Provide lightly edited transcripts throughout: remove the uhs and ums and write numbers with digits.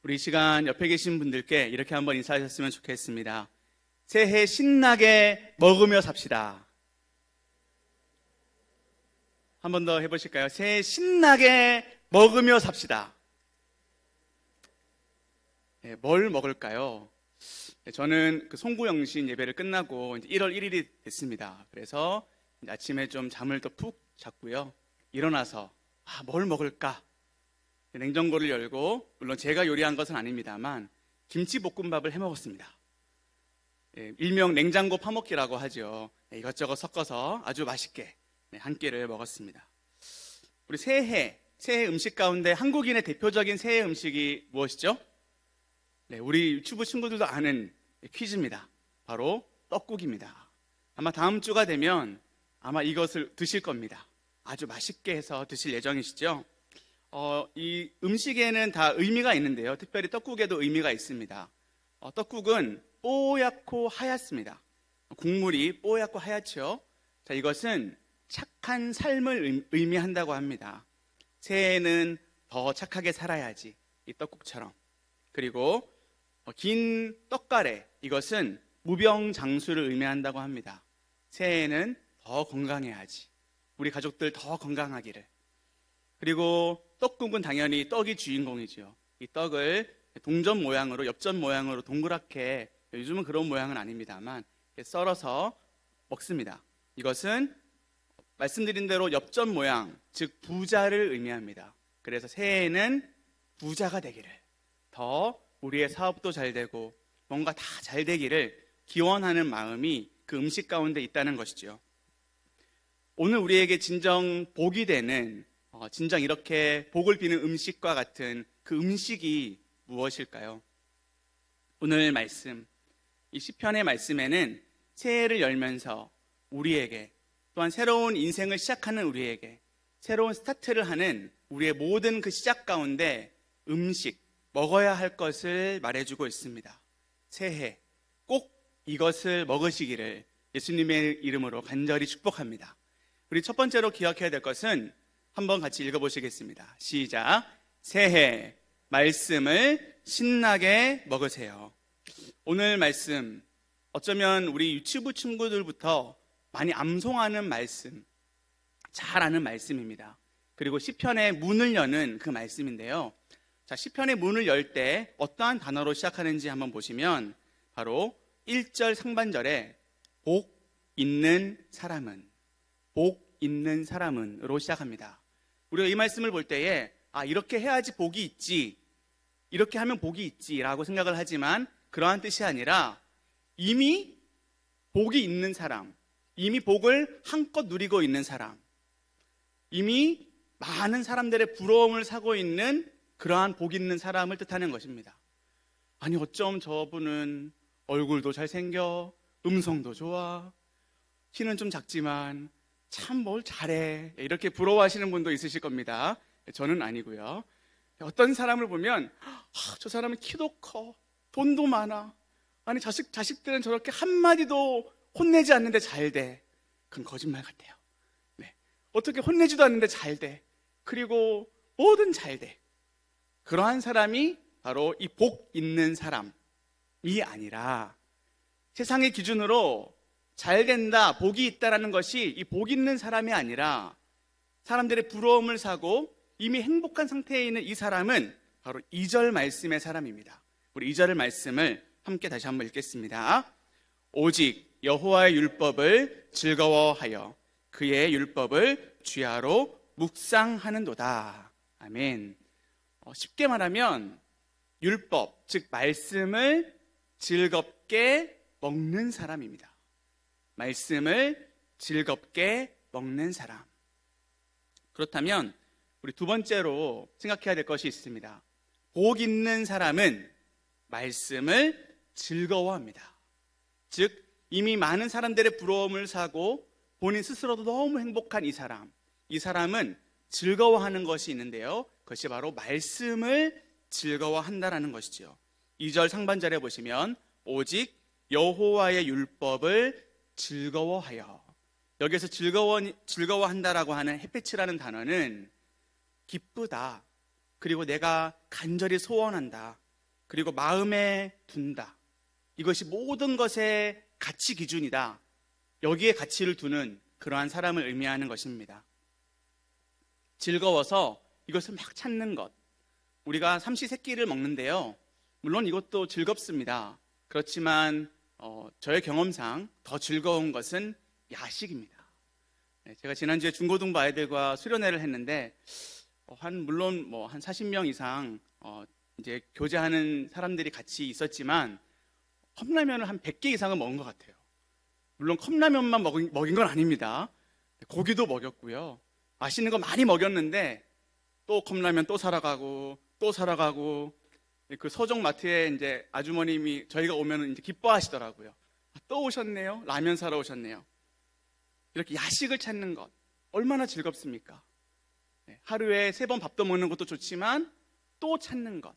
우리 이 시간 옆에 계신 분들께 이렇게 한번 인사하셨으면 좋겠습니다. 새해 신나게 먹으며 삽시다. 한 번 더 해보실까요? 새해 신나게 먹으며 삽시다. 네, 뭘 먹을까요? 저는 그 송구영신 예배를 끝나고 이제 1월 1일이 됐습니다. 그래서 이제 아침에 좀 잠을 또 푹 잤고요. 일어나서 뭘 먹을까? 냉장고를 열고, 물론 제가 요리한 것은 아닙니다만 김치볶음밥을 해 먹었습니다. 일명 냉장고 파먹기라고 하죠. 이것저것 섞어서 아주 맛있게 한 끼를 먹었습니다. 우리 새해 음식 가운데 한국인의 대표적인 새해 음식이 무엇이죠? 우리 유튜브 친구들도 아는 퀴즈입니다. 바로 떡국입니다. 아마 다음 주가 되면 아마 이것을 드실 겁니다. 아주 맛있게 해서 드실 예정이시죠? 이 음식에는 다 의미가 있는데요. 특별히 떡국에도 의미가 있습니다. 떡국은 뽀얗고 하얗습니다. 국물이 뽀얗고 하얗죠. 자, 이것은 착한 삶을 의미한다고 합니다. 새해에는 더 착하게 살아야지, 이 떡국처럼. 그리고 긴 떡가래, 이것은 무병장수를 의미한다고 합니다. 새해에는 더 건강해야지, 우리 가족들 더 건강하기를. 그리고 떡국은 당연히 떡이 주인공이죠. 이 떡을 동전 모양으로, 엽전 모양으로 동그랗게, 요즘은 그런 모양은 아닙니다만 썰어서 먹습니다. 이것은 말씀드린 대로 엽전 모양, 즉 부자를 의미합니다. 그래서 새해에는 부자가 되기를, 더 우리의 사업도 잘 되고 뭔가 다 잘 되기를 기원하는 마음이 그 음식 가운데 있다는 것이죠. 오늘 우리에게 진정 복이 되는, 진정 이렇게 복을 비는 음식과 같은 그 음식이 무엇일까요? 오늘 말씀, 이 시편의 말씀에는 새해를 열면서 우리에게, 또한 새로운 인생을 시작하는 우리에게, 새로운 스타트를 하는 우리의 모든 그 시작 가운데 음식, 먹어야 할 것을 말해주고 있습니다. 새해 꼭 이것을 먹으시기를 예수님의 이름으로 간절히 축복합니다. 우리 첫 번째로 기억해야 될 것은 한번 같이 읽어보시겠습니다. 시작. 새해 말씀을 신나게 먹으세요. 오늘 말씀, 어쩌면 우리 유튜브 친구들부터 많이 암송하는 말씀, 잘 아는 말씀입니다. 그리고 시편의 문을 여는 그 말씀인데요. 자, 시편의 문을 열 때 어떠한 단어로 시작하는지 한번 보시면 바로 1절 상반절에 복 있는 사람은, 복 있는 사람은으로 시작합니다. 우리가 이 말씀을 볼 때에 이렇게 해야지 복이 있지, 이렇게 하면 복이 있지라고 생각을 하지만 그러한 뜻이 아니라 이미 복이 있는 사람, 이미 복을 한껏 누리고 있는 사람, 이미 많은 사람들의 부러움을 사고 있는 그러한 복 있는 사람을 뜻하는 것입니다. 아니 어쩜 저분은 얼굴도 잘생겨, 음성도 좋아, 키는 좀 작지만 참 뭘 잘해, 이렇게 부러워하시는 분도 있으실 겁니다. 저는 아니고요. 어떤 사람을 보면 저 사람은 키도 커, 돈도 많아, 아니 자식들은 저렇게 한마디도 혼내지 않는데 잘 돼. 그건 거짓말 같아요. 어떻게 혼내지도 않는데 잘 돼. 그리고 뭐든 잘 돼. 그러한 사람이 바로 이 복 있는 사람이 아니라, 세상의 기준으로 잘 된다, 복이 있다라는 것이 이 복 있는 사람이 아니라 사람들의 부러움을 사고 이미 행복한 상태에 있는 이 사람은 바로 2절 말씀의 사람입니다. 우리 2절 말씀을 함께 다시 한번 읽겠습니다. 오직 여호와의 율법을 즐거워하여 그의 율법을 주야로 묵상하는도다. 아멘. 쉽게 말하면 율법, 즉 말씀을 즐겁게 먹는 사람입니다. 말씀을 즐겁게 먹는 사람. 그렇다면 우리 두 번째로 생각해야 될 것이 있습니다. 복 있는 사람은 말씀을 즐거워합니다. 즉 이미 많은 사람들의 부러움을 사고 본인 스스로도 너무 행복한 이 사람은 즐거워하는 것이 있는데요, 그것이 바로 말씀을 즐거워한다라는 것이죠. 2절 상반절에 보시면 오직 여호와의 율법을 즐거워하여, 여기서 즐거워한다라고 하는 헤페츠라는 단어는 기쁘다, 그리고 내가 간절히 소원한다, 그리고 마음에 둔다. 이것이 모든 것의 가치 기준이다. 여기에 가치를 두는 그러한 사람을 의미하는 것입니다. 즐거워서 이것을 막 찾는 것. 우리가 삼시세끼를 먹는데요. 물론 이것도 즐겁습니다. 그렇지만 저의 경험상 더 즐거운 것은 야식입니다. 제가 지난주에 중고등부 아이들과 수련회를 했는데 물론 한 40명 이상 이제 교제하는 사람들이 같이 있었지만 컵라면을 한 100개 이상은 먹은 것 같아요. 물론 컵라면만 먹인 건 아닙니다. 고기도 먹였고요. 맛있는 거 많이 먹였는데 또 컵라면 또 사러 가고 그 서종 마트에 이제 아주머님이 저희가 오면 이제 기뻐하시더라고요. 또 오셨네요. 라면 사러 오셨네요. 이렇게 야식을 찾는 것 얼마나 즐겁습니까? 하루에 3번 밥도 먹는 것도 좋지만 또 찾는 것.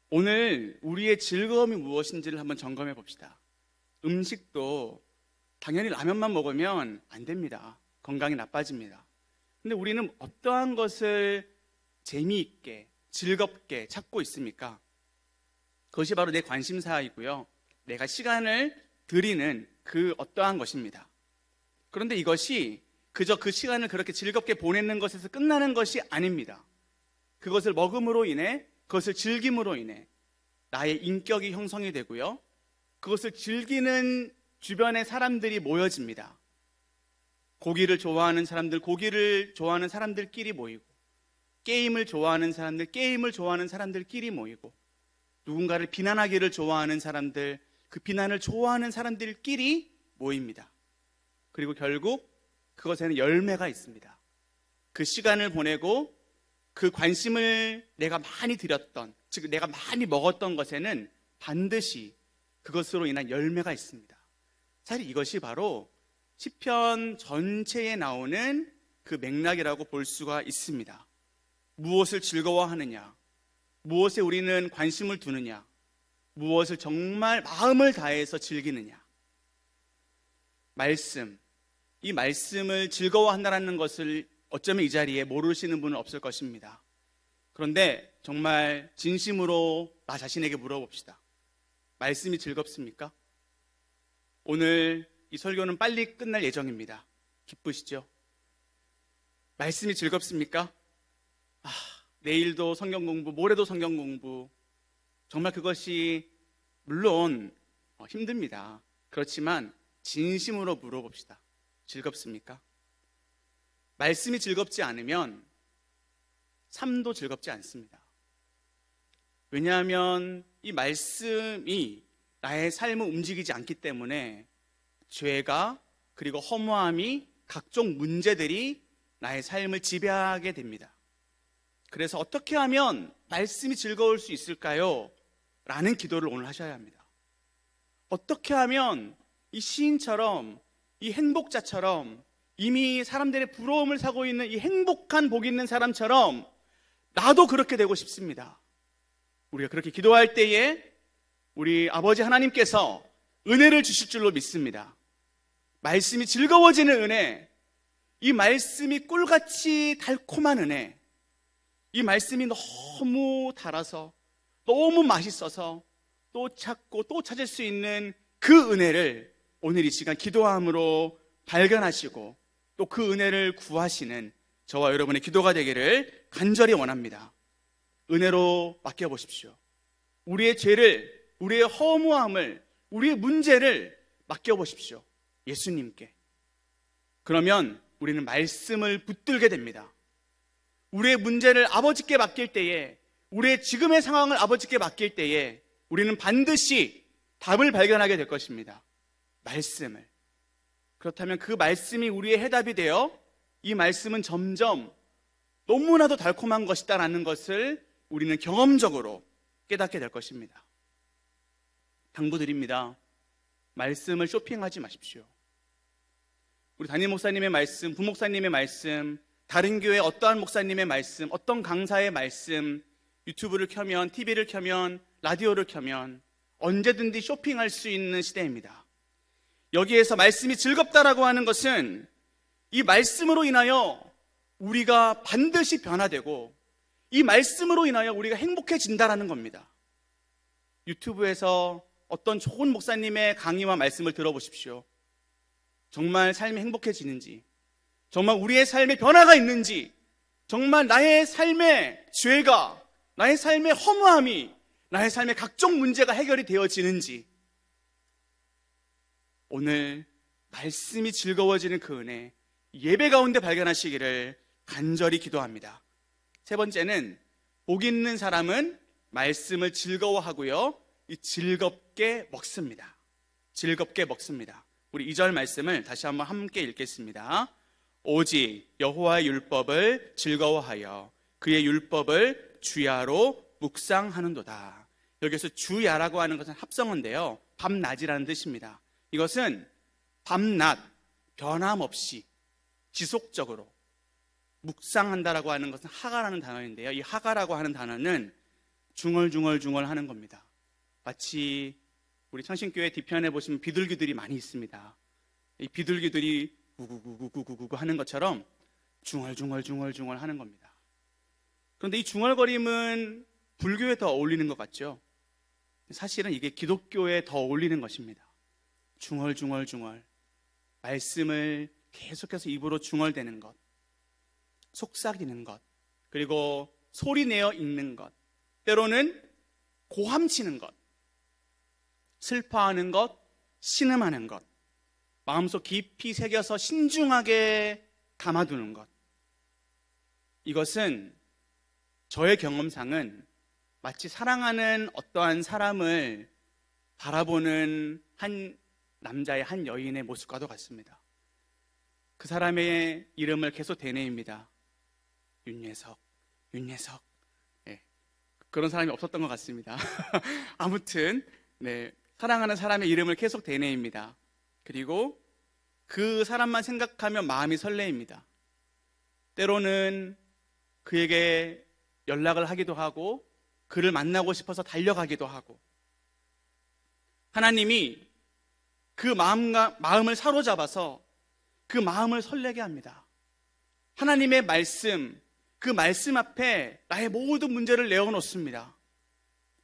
오늘 우리의 즐거움이 무엇인지를 한번 점검해 봅시다. 음식도 당연히 라면만 먹으면 안 됩니다. 건강이 나빠집니다. 근데 우리는 어떠한 것을 재미있게, 즐겁게 찾고 있습니까? 그것이 바로 내 관심사이고요. 내가 시간을 들이는 그 어떠한 것입니다. 그런데 이것이 그저 그 시간을 그렇게 즐겁게 보내는 것에서 끝나는 것이 아닙니다. 그것을 먹음으로 인해, 그것을 즐김으로 인해 나의 인격이 형성이 되고요. 그것을 즐기는 주변의 사람들이 모여집니다. 고기를 좋아하는 사람들끼리 모이고, 게임을 좋아하는 사람들끼리 모이고, 누군가를 비난하기를 좋아하는 사람들, 그 비난을 좋아하는 사람들끼리 모입니다. 그리고 결국 그것에는 열매가 있습니다. 그 시간을 보내고 그 관심을 내가 많이 들였던, 즉 내가 많이 먹었던 것에는 반드시 그것으로 인한 열매가 있습니다. 사실 이것이 바로 시편 전체에 나오는 그 맥락이라고 볼 수가 있습니다. 무엇을 즐거워하느냐, 무엇에 우리는 관심을 두느냐, 무엇을 정말 마음을 다해서 즐기느냐. 이 말씀을 즐거워한다는 것을 어쩌면 이 자리에 모르시는 분은 없을 것입니다. 그런데 정말 진심으로 나 자신에게 물어봅시다. 말씀이 즐겁습니까? 오늘 이 설교는 빨리 끝날 예정입니다. 기쁘시죠? 말씀이 즐겁습니까? 내일도 성경 공부, 모레도 성경 공부. 정말 그것이 물론 힘듭니다. 그렇지만 진심으로 물어봅시다. 즐겁습니까? 말씀이 즐겁지 않으면 삶도 즐겁지 않습니다. 왜냐하면 이 말씀이 나의 삶을 움직이지 않기 때문에 죄가 그리고 허무함이 각종 문제들이 나의 삶을 지배하게 됩니다. 그래서 어떻게 하면 말씀이 즐거울 수 있을까요? 라는 기도를 오늘 하셔야 합니다. 어떻게 하면 이 시인처럼, 이 행복자처럼, 이미 사람들의 부러움을 사고 있는 이 행복한 복 있는 사람처럼 나도 그렇게 되고 싶습니다. 우리가 그렇게 기도할 때에 우리 아버지 하나님께서 은혜를 주실 줄로 믿습니다. 말씀이 즐거워지는 은혜, 이 말씀이 꿀같이 달콤한 은혜, 이 말씀이 너무 달아서 너무 맛있어서 또 찾고 또 찾을 수 있는 그 은혜를 오늘 이 시간 기도함으로 발견하시고 또 그 은혜를 구하시는 저와 여러분의 기도가 되기를 간절히 원합니다. 은혜로 맡겨보십시오. 우리의 죄를, 우리의 허무함을, 우리의 문제를 맡겨보십시오. 예수님께. 그러면 우리는 말씀을 붙들게 됩니다. 우리의 문제를 아버지께 맡길 때에, 우리의 지금의 상황을 아버지께 맡길 때에 우리는 반드시 답을 발견하게 될 것입니다. 말씀을. 그렇다면 그 말씀이 우리의 해답이 되어 이 말씀은 점점 너무나도 달콤한 것이다라는 것을 우리는 경험적으로 깨닫게 될 것입니다. 당부드립니다. 말씀을 쇼핑하지 마십시오. 우리 담임 목사님의 말씀, 부목사님의 말씀, 다른 교회 어떠한 목사님의 말씀, 어떤 강사의 말씀, 유튜브를 켜면, TV를 켜면, 라디오를 켜면 언제든지 쇼핑할 수 있는 시대입니다. 여기에서 말씀이 즐겁다라고 하는 것은 이 말씀으로 인하여 우리가 반드시 변화되고 이 말씀으로 인하여 우리가 행복해진다라는 겁니다. 유튜브에서 어떤 좋은 목사님의 강의와 말씀을 들어보십시오. 정말 삶이 행복해지는지, 정말 우리의 삶에 변화가 있는지, 정말 나의 삶의 죄가, 나의 삶의 허무함이, 나의 삶의 각종 문제가 해결이 되어지는지, 오늘 말씀이 즐거워지는 그 은혜, 예배 가운데 발견하시기를 간절히 기도합니다. 세 번째는, 복 있는 사람은 말씀을 즐거워하고요, 즐겁게 먹습니다. 즐겁게 먹습니다. 우리 2절 말씀을 다시 한번 함께 읽겠습니다. 오직 여호와의 율법을 즐거워하여 그의 율법을 주야로 묵상하는도다. 여기서 주야라고 하는 것은 합성어인데요, 밤낮이라는 뜻입니다. 이것은 밤낮 변함없이 지속적으로 묵상한다라고 하는 것은 하가라는 단어인데요, 이 하가라고 하는 단어는 중얼중얼 하는 겁니다. 마치 우리 창신교회 뒤편에 보시면 비둘기들이 많이 있습니다. 이 비둘기들이 구구구구구구구 하는 것처럼 중얼중얼 하는 겁니다. 그런데 이 중얼거림은 불교에 더 어울리는 것 같죠? 사실은 이게 기독교에 더 어울리는 것입니다. 중얼중얼 말씀을 계속해서 입으로 중얼대는 것, 속삭이는 것, 그리고 소리내어 읽는 것, 때로는 고함치는 것, 슬퍼하는 것, 신음하는 것, 마음속 깊이 새겨서 신중하게 담아두는 것. 이것은 저의 경험상은 마치 사랑하는 어떠한 사람을 바라보는 한 남자의, 한 여인의 모습과도 같습니다. 그 사람의 이름을 계속 되뇌입니다. 윤예석. 네, 그런 사람이 없었던 것 같습니다. 아무튼 네, 사랑하는 사람의 이름을 계속 되뇌입니다. 그리고 그 사람만 생각하면 마음이 설레입니다. 때로는 그에게 연락을 하기도 하고 그를 만나고 싶어서 달려가기도 하고, 하나님이 그 마음을 사로잡아서 그 마음을 설레게 합니다. 하나님의 말씀, 그 말씀 앞에 나의 모든 문제를 내어놓습니다.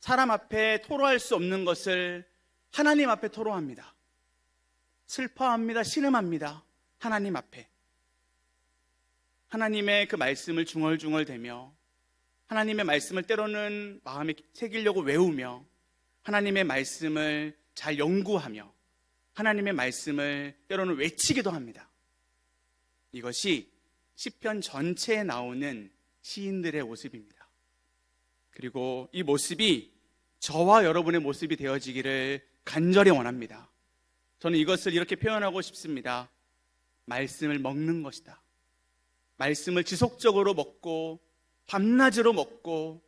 사람 앞에 토로할 수 없는 것을 하나님 앞에 토로합니다. 슬퍼합니다. 신음합니다. 하나님 앞에. 하나님의 그 말씀을 중얼중얼대며, 하나님의 말씀을 때로는 마음에 새기려고 외우며, 하나님의 말씀을 잘 연구하며, 하나님의 말씀을 때로는 외치기도 합니다. 이것이 시편 전체에 나오는 시인들의 모습입니다. 그리고 이 모습이 저와 여러분의 모습이 되어지기를 간절히 원합니다. 저는 이것을 이렇게 표현하고 싶습니다. 말씀을 먹는 것이다. 말씀을 지속적으로 먹고, 밤낮으로 먹고,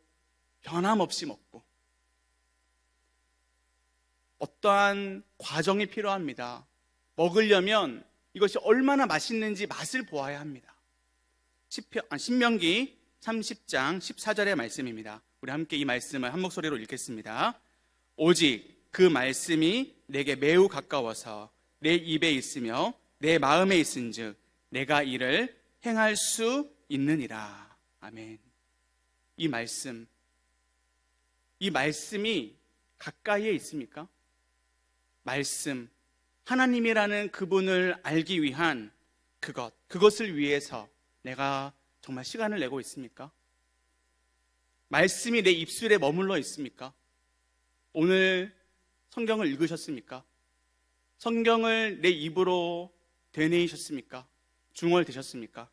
변함없이 먹고. 어떠한 과정이 필요합니다. 먹으려면 이것이 얼마나 맛있는지 맛을 보아야 합니다. 신명기 30장 14절의 말씀입니다. 우리 함께 이 말씀을 한 목소리로 읽겠습니다. 오직 그 말씀이 내게 매우 가까워서 내 입에 있으며 내 마음에 있은즉 내가 이를 행할 수 있느니라. 아멘. 이 말씀이 가까이에 있습니까? 말씀, 하나님이라는 그분을 알기 위한 그것을 위해서 내가 정말 시간을 내고 있습니까? 말씀이 내 입술에 머물러 있습니까? 오늘 성경을 읽으셨습니까? 성경을 내 입으로 되뇌이셨습니까? 중얼대셨습니까?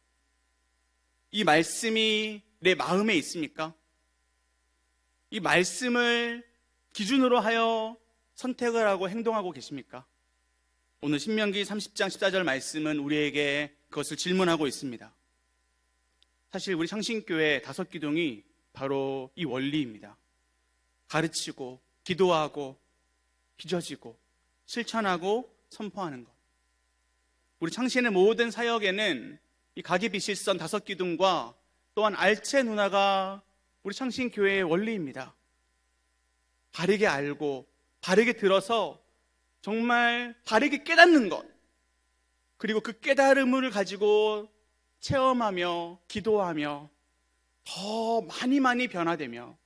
이 말씀이 내 마음에 있습니까? 이 말씀을 기준으로 하여 선택을 하고 행동하고 계십니까? 오늘 신명기 30장 14절 말씀은 우리에게 그것을 질문하고 있습니다. 사실 우리 창신교회 5기둥이 바로 이 원리입니다. 가르치고, 기도하고, 빚어지고, 실천하고, 선포하는 것. 우리 창신의 모든 사역에는 이 가기비실선 5기둥과 또한 알체 누나가 우리 창신교회의 원리입니다. 바르게 알고, 바르게 들어서 정말 바르게 깨닫는 것, 그리고 그 깨달음을 가지고 체험하며 기도하며 더 많이 변화되며,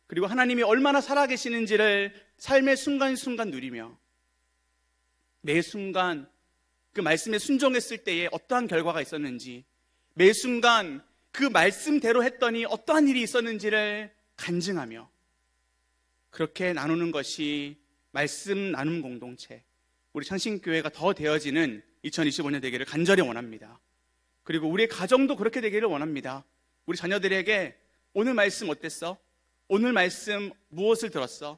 그리고 하나님이 얼마나 살아계시는지를 삶의 순간순간 누리며, 매 순간 그 말씀에 순종했을 때에 어떠한 결과가 있었는지, 매 순간 그 말씀대로 했더니 어떠한 일이 있었는지를 간증하며, 그렇게 나누는 것이 말씀 나눔 공동체, 우리 창신교회가 더 되어지는 2025년 되기를 간절히 원합니다. 그리고 우리의 가정도 그렇게 되기를 원합니다. 우리 자녀들에게 오늘 말씀 어땠어? 오늘 말씀 무엇을 들었어?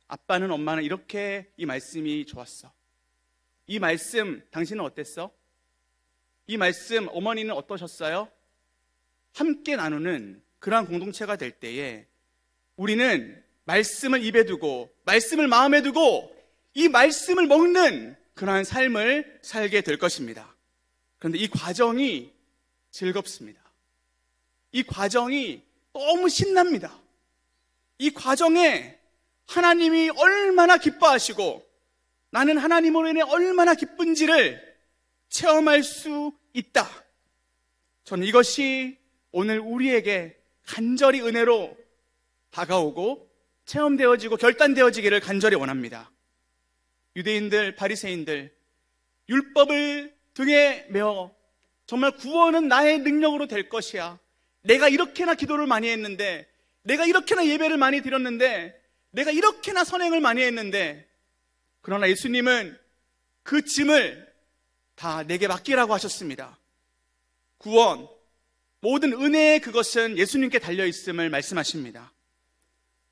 아빠는 엄마는 이렇게 이 말씀이 좋았어. 이 말씀 당신은 어땠어? 이 말씀 어머니는 어떠셨어요? 함께 나누는 그러한 공동체가 될 때에 우리는 말씀을 입에 두고 말씀을 마음에 두고 이 말씀을 먹는 그러한 삶을 살게 될 것입니다. 그런데 이 과정이 즐겁습니다. 이 과정이 너무 신납니다. 이 과정에 하나님이 얼마나 기뻐하시고 나는 하나님으로 인해 얼마나 기쁜지를 체험할 수 있다. 저는 이것이 오늘 우리에게 간절히 은혜로 다가오고 체험되어지고 결단되어지기를 간절히 원합니다. 유대인들, 바리새인들, 율법을 등에 메어 정말 구원은 나의 능력으로 될 것이야. 내가 이렇게나 기도를 많이 했는데, 내가 이렇게나 예배를 많이 드렸는데, 내가 이렇게나 선행을 많이 했는데, 그러나 예수님은 그 짐을 다 내게 맡기라고 하셨습니다. 구원, 모든 은혜의 그것은 예수님께 달려있음을 말씀하십니다.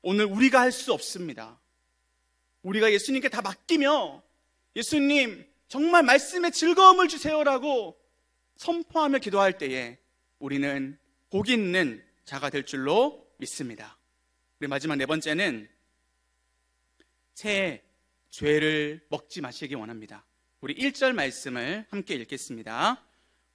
오늘 우리가 할 수 없습니다. 우리가 예수님께 다 맡기며 예수님 정말 말씀에 즐거움을 주세요라고 선포하며 기도할 때에 우리는 복 있는 자가 될 줄로 믿습니다. 우리 마지막 네 번째는 새해 죄를 먹지 마시기 원합니다. 우리 1절 말씀을 함께 읽겠습니다.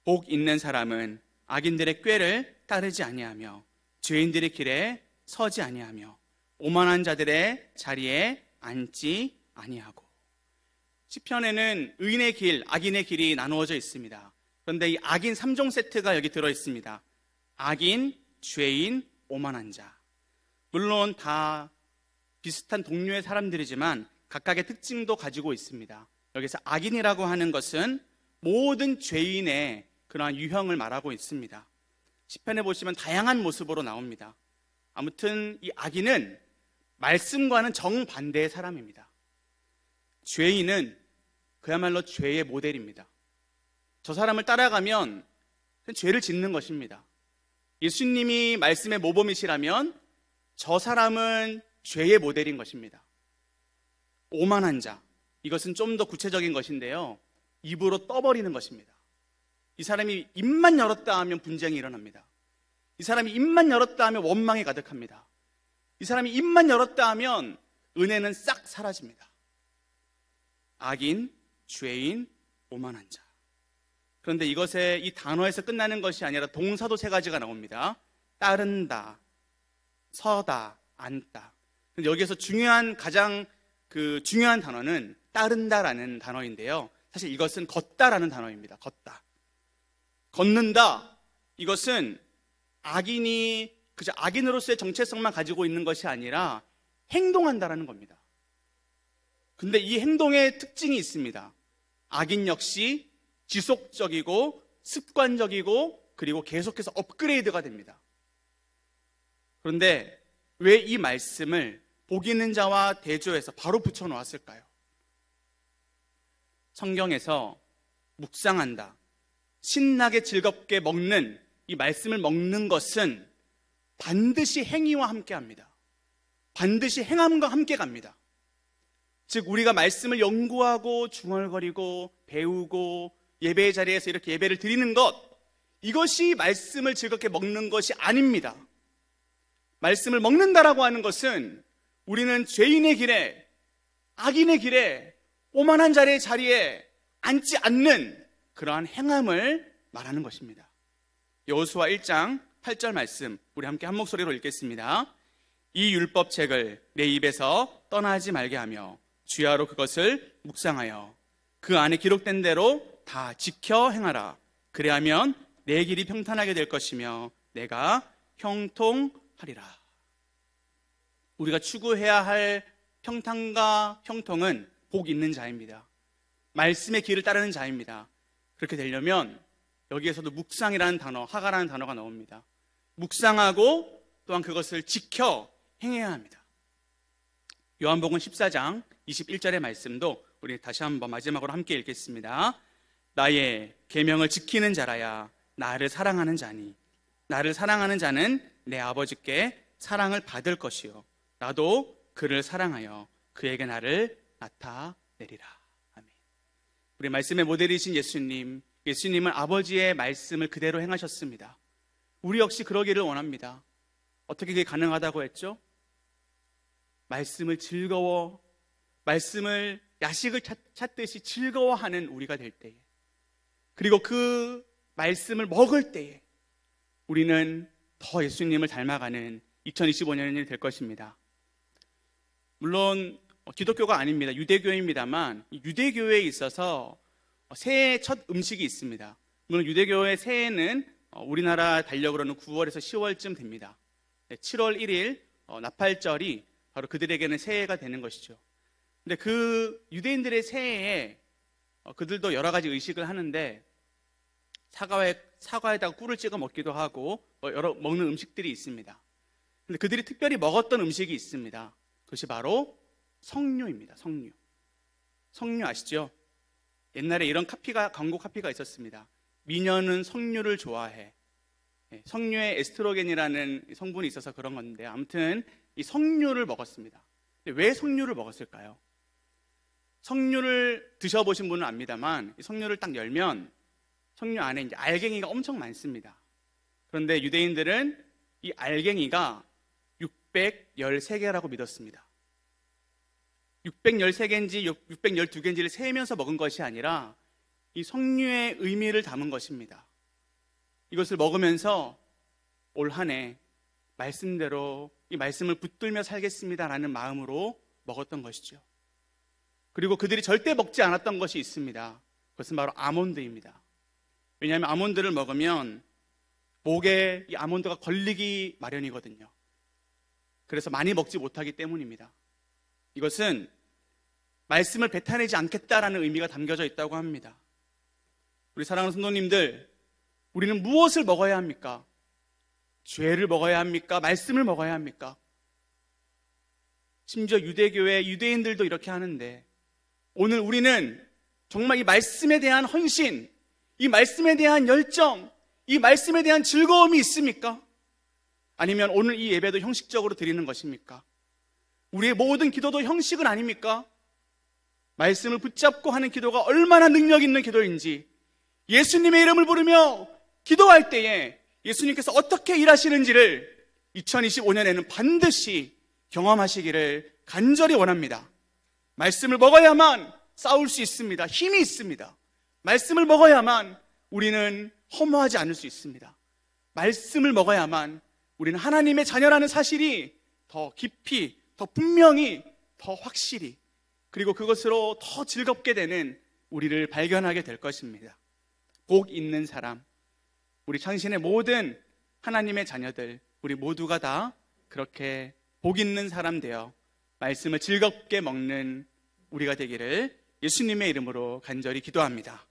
복 있는 사람은 악인들의 꾀를 따르지 아니하며 죄인들의 길에 서지 아니하며 오만한 자들의 자리에 앉지 아니하고. 시편에는 의인의 길, 악인의 길이 나누어져 있습니다. 그런데 이 악인 3종 세트가 여기 들어 있습니다. 악인, 죄인, 오만한 자. 물론 다 비슷한 동료의 사람들이지만 각각의 특징도 가지고 있습니다. 여기서 악인이라고 하는 것은 모든 죄인의 그러한 유형을 말하고 있습니다. 시편에 보시면 다양한 모습으로 나옵니다. 아무튼 이 악인은 말씀과는 정반대의 사람입니다. 죄인은 그야말로 죄의 모델입니다. 저 사람을 따라가면 죄를 짓는 것입니다. 예수님이 말씀의 모범이시라면 저 사람은 죄의 모델인 것입니다. 오만한 자, 이것은 좀 더 구체적인 것인데요, 입으로 떠버리는 것입니다. 이 사람이 입만 열었다 하면 분쟁이 일어납니다. 이 사람이 입만 열었다 하면 원망이 가득합니다. 이 사람이 입만 열었다 하면 은혜는 싹 사라집니다. 악인, 죄인, 오만한 자. 그런데 이것에 이 단어에서 끝나는 것이 아니라 동사도 세 가지가 나옵니다. 따른다, 서다, 앉다. 근데 여기에서 가장 중요한 단어는 따른다라는 단어인데요, 사실 이것은 걷다라는 단어입니다. 걷다. 걷는다, 이것은 악인이 그저 악인으로서의 정체성만 가지고 있는 것이 아니라 행동한다라는 겁니다. 근데 이 행동의 특징이 있습니다. 악인 역시 지속적이고 습관적이고 그리고 계속해서 업그레이드가 됩니다. 그런데 왜 이 말씀을 복 있는 자와 대조해서 바로 붙여 놓았을까요? 성경에서 묵상한다, 신나게 즐겁게 먹는 이 말씀을 먹는 것은 반드시 행위와 함께 합니다. 반드시 행함과 함께 갑니다. 즉 우리가 말씀을 연구하고 중얼거리고 배우고 예배의 자리에서 이렇게 예배를 드리는 것, 이것이 말씀을 즐겁게 먹는 것이 아닙니다. 말씀을 먹는다라고 하는 것은 우리는 죄인의 길에, 악인의 길에, 오만한 자의 자리에 앉지 않는 그러한 행함을 말하는 것입니다. 여호수아 1장 8절 말씀 우리 함께 한 목소리로 읽겠습니다. 이 율법책을 내 입에서 떠나지 말게 하며 주야로 그것을 묵상하여 그 안에 기록된 대로 다 지켜 행하라. 그래야면 내 길이 평탄하게 될 것이며 내가 형통하리라. 우리가 추구해야 할 평탄과 형통은 복 있는 자입니다. 말씀의 길을 따르는 자입니다. 그렇게 되려면 여기에서도 묵상이라는 단어, 하가라는 단어가 나옵니다. 묵상하고 또한 그것을 지켜 행해야 합니다. 요한복음 14장 21절의 말씀도 우리 다시 한번 마지막으로 함께 읽겠습니다. 나의 계명을 지키는 자라야 나를 사랑하는 자니 나를 사랑하는 자는 내 아버지께 사랑을 받을 것이요 나도 그를 사랑하여 그에게 나를 나타내리라. 아멘. 우리 말씀의 모델이신 예수님은 아버지의 말씀을 그대로 행하셨습니다. 우리 역시 그러기를 원합니다. 어떻게 그게 가능하다고 했죠? 말씀을 야식을 찾듯이 즐거워하는 우리가 될 때에, 그리고 그 말씀을 먹을 때에 우리는 더 예수님을 닮아가는 2025년이 될 것입니다. 물론 기독교가 아닙니다. 유대교입니다만 유대교에 있어서 새해 첫 음식이 있습니다. 물론 유대교의 새해는 우리나라 달력으로는 9월에서 10월쯤 됩니다. 7월 1일 나팔절이 바로 그들에게는 새해가 되는 것이죠. 근데 그 유대인들의 새해에 그들도 여러 가지 의식을 하는데 사과에다가 꿀을 찍어 먹기도 하고 여러 먹는 음식들이 있습니다. 근데 그들이 특별히 먹었던 음식이 있습니다. 그것이 바로 석류입니다. 석류 아시죠? 옛날에 이런 광고 카피가 있었습니다. 미녀는 석류를 좋아해. 석류에 에스트로겐이라는 성분이 있어서 그런 건데, 아무튼 이 석류를 먹었습니다. 왜 석류를 먹었을까요? 석류를 드셔보신 분은 압니다만, 이 석류를 딱 열면 석류 안에 이제 알갱이가 엄청 많습니다. 그런데 유대인들은 이 알갱이가 613개라고 믿었습니다. 613개인지 612개인지를 세면서 먹은 것이 아니라 이 석류의 의미를 담은 것입니다. 이것을 먹으면서 올 한 해 말씀대로 이 말씀을 붙들며 살겠습니다라는 마음으로 먹었던 것이죠. 그리고 그들이 절대 먹지 않았던 것이 있습니다. 그것은 바로 아몬드입니다. 왜냐하면 아몬드를 먹으면 목에 이 아몬드가 걸리기 마련이거든요. 그래서 많이 먹지 못하기 때문입니다. 이것은 말씀을 뱉어내지 않겠다라는 의미가 담겨져 있다고 합니다. 우리 사랑하는 성도님들, 우리는 무엇을 먹어야 합니까? 죄를 먹어야 합니까? 말씀을 먹어야 합니까? 심지어 유대교의 유대인들도 이렇게 하는데, 오늘 우리는 정말 이 말씀에 대한 헌신, 이 말씀에 대한 열정, 이 말씀에 대한 즐거움이 있습니까? 아니면 오늘 이 예배도 형식적으로 드리는 것입니까? 우리의 모든 기도도 형식은 아닙니까? 말씀을 붙잡고 하는 기도가 얼마나 능력 있는 기도인지, 예수님의 이름을 부르며 기도할 때에 예수님께서 어떻게 일하시는지를 2025년에는 반드시 경험하시기를 간절히 원합니다. 말씀을 먹어야만 싸울 수 있습니다. 힘이 있습니다. 말씀을 먹어야만 우리는 허무하지 않을 수 있습니다. 말씀을 먹어야만 우리는 하나님의 자녀라는 사실이 더 깊이, 더 분명히, 더 확실히, 그리고 그것으로 더 즐겁게 되는 우리를 발견하게 될 것입니다. 복 있는 사람, 우리 창신의 모든 하나님의 자녀들, 우리 모두가 다 그렇게 복 있는 사람 되어 말씀을 즐겁게 먹는 우리가 되기를 예수님의 이름으로 간절히 기도합니다.